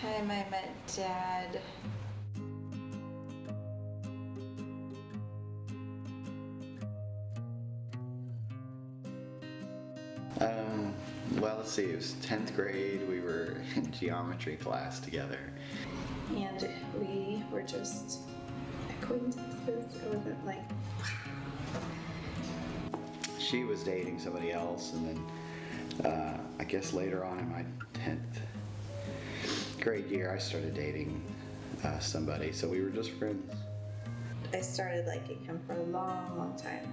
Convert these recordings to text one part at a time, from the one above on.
time I met Dad, Well, let's see, it was 10th grade. We were in geometry class together. and we were just acquaintances. It wasn't like, She was dating somebody else, and then I guess later on in my 10th grade year, I started dating somebody, so we were just friends. I started liking him for a long, long time.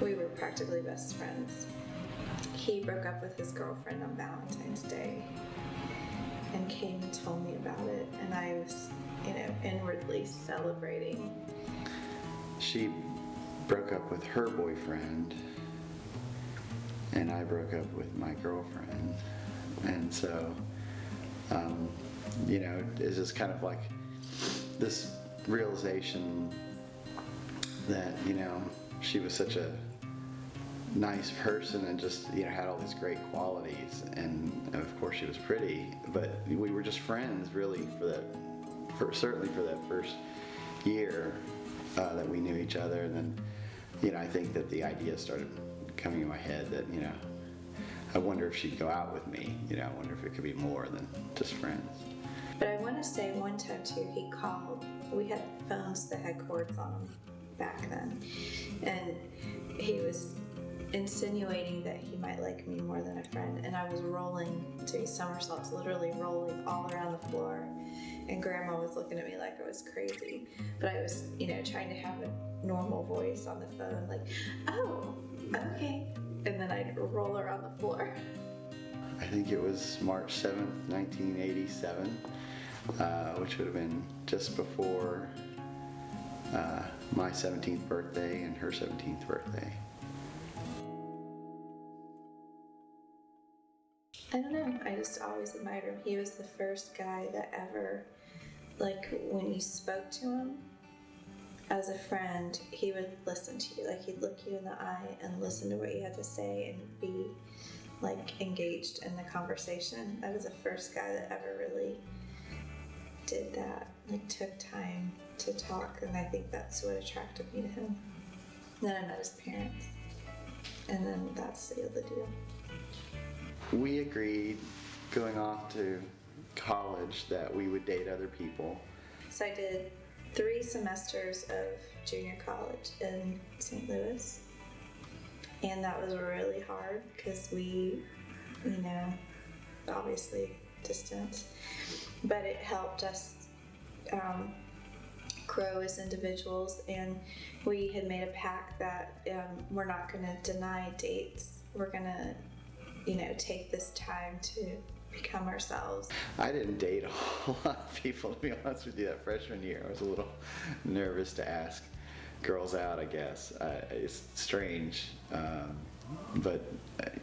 We were practically best friends. He broke up with his girlfriend on Valentine's Day and came and told me about it, and I was, inwardly celebrating. She broke up with her boyfriend, and I broke up with my girlfriend. And so, it's just kind of like this realization that, she was such a nice person and just, had all these great qualities. And of course she was pretty, but we were just friends really certainly for that first year that we knew each other. And then, I think that the idea started coming in my head that, I wonder if she'd go out with me. I wonder if it could be more than just friends. But I want to say one time too, he called. We had phones that had cords on them back then. And he was insinuating that he might like me more than a friend. And I was rolling, doing somersaults, literally rolling all around the floor. And Grandma was looking at me like I was crazy. But I was, trying to have a normal voice on the phone, like, oh, okay. And then I'd roll around the floor. I think it was March 7th, 1987, which would have been just before my 17th birthday and her 17th birthday. I don't know, I just always admired him. He was the first guy that ever, like, when you spoke to him as a friend, he would listen to you. Like, he'd look you in the eye and listen to what you had to say and be, like, engaged in the conversation. That was the first guy that ever really did that, like, took time to talk, and I think that's what attracted me to him. Then I met his parents, and then that sealed the deal. We agreed going off to college that we would date other people. So I did 3 semesters of junior college in St. Louis, and that was really hard because we, obviously distant, but it helped us grow as individuals, and we had made a pact that we're not going to deny dates. We're going to, take this time to become ourselves. I didn't date a whole lot of people, to be honest with you, that freshman year. I was a little nervous to ask girls out, I guess. It's strange, but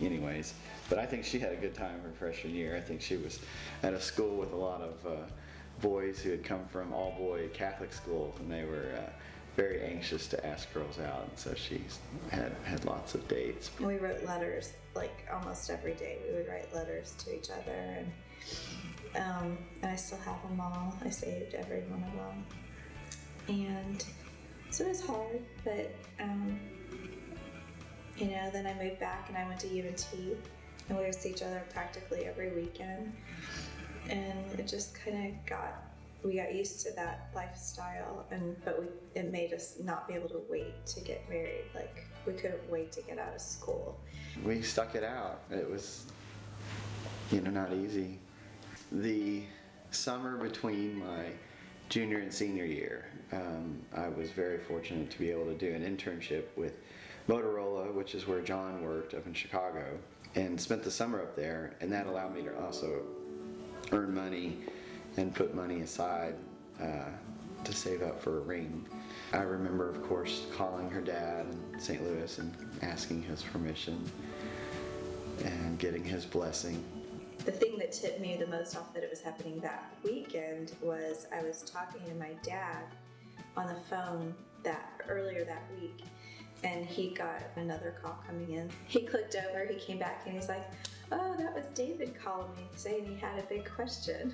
anyways. But I think she had a good time her freshman year. I think she was at a school with a lot of boys who had come from all-boy Catholic schools, and they were very anxious to ask girls out, and so she had lots of dates. We wrote letters, like, almost every day. We would write letters to each other, and I still have them all. I saved every one of them. And so it was hard, but then I moved back and I went to UNT, and we would see each other practically every weekend, and it just kind of we got used to that lifestyle, but it made us not be able to wait to get married. Like, we couldn't wait to get out of school. We stuck it out. It was, not easy. The summer between my junior and senior year, I was very fortunate to be able to do an internship with Motorola, which is where John worked up in Chicago, and spent the summer up there, and that allowed me to also earn money and put money aside to save up for a ring. I remember, of course, calling her dad in St. Louis and asking his permission and getting his blessing. The thing that tipped me the most off that it was happening that weekend was I was talking to my dad on the phone earlier that week, and he got another call coming in. He clicked over, he came back, and he's like, oh, that was David calling me saying he had a big question.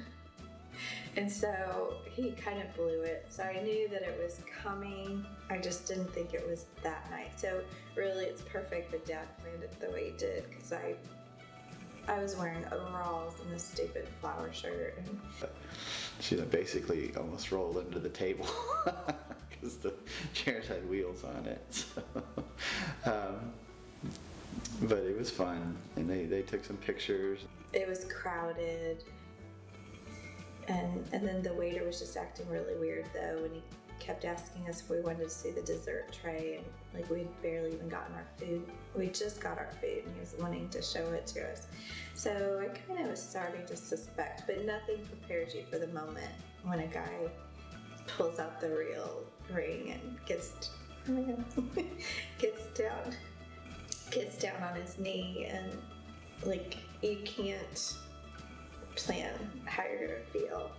And so he kind of blew it. So I knew that it was coming. I just didn't think it was that night. So really, it's perfect that Dad planned it the way he did, because I was wearing overalls and this stupid flower shirt. And She basically almost rolled into the table because the chairs had wheels on it. So, but it was fun, and they took some pictures. it was crowded. And then the waiter was just acting really weird, though, and he kept asking us if we wanted to see the dessert tray, and like we'd barely even gotten our food. We just got our food, and he was wanting to show it to us. So I kind of was starting to suspect, but nothing prepares you for the moment when a guy pulls out the real ring and gets down on his knee, and like you can't plan how you're gonna feel.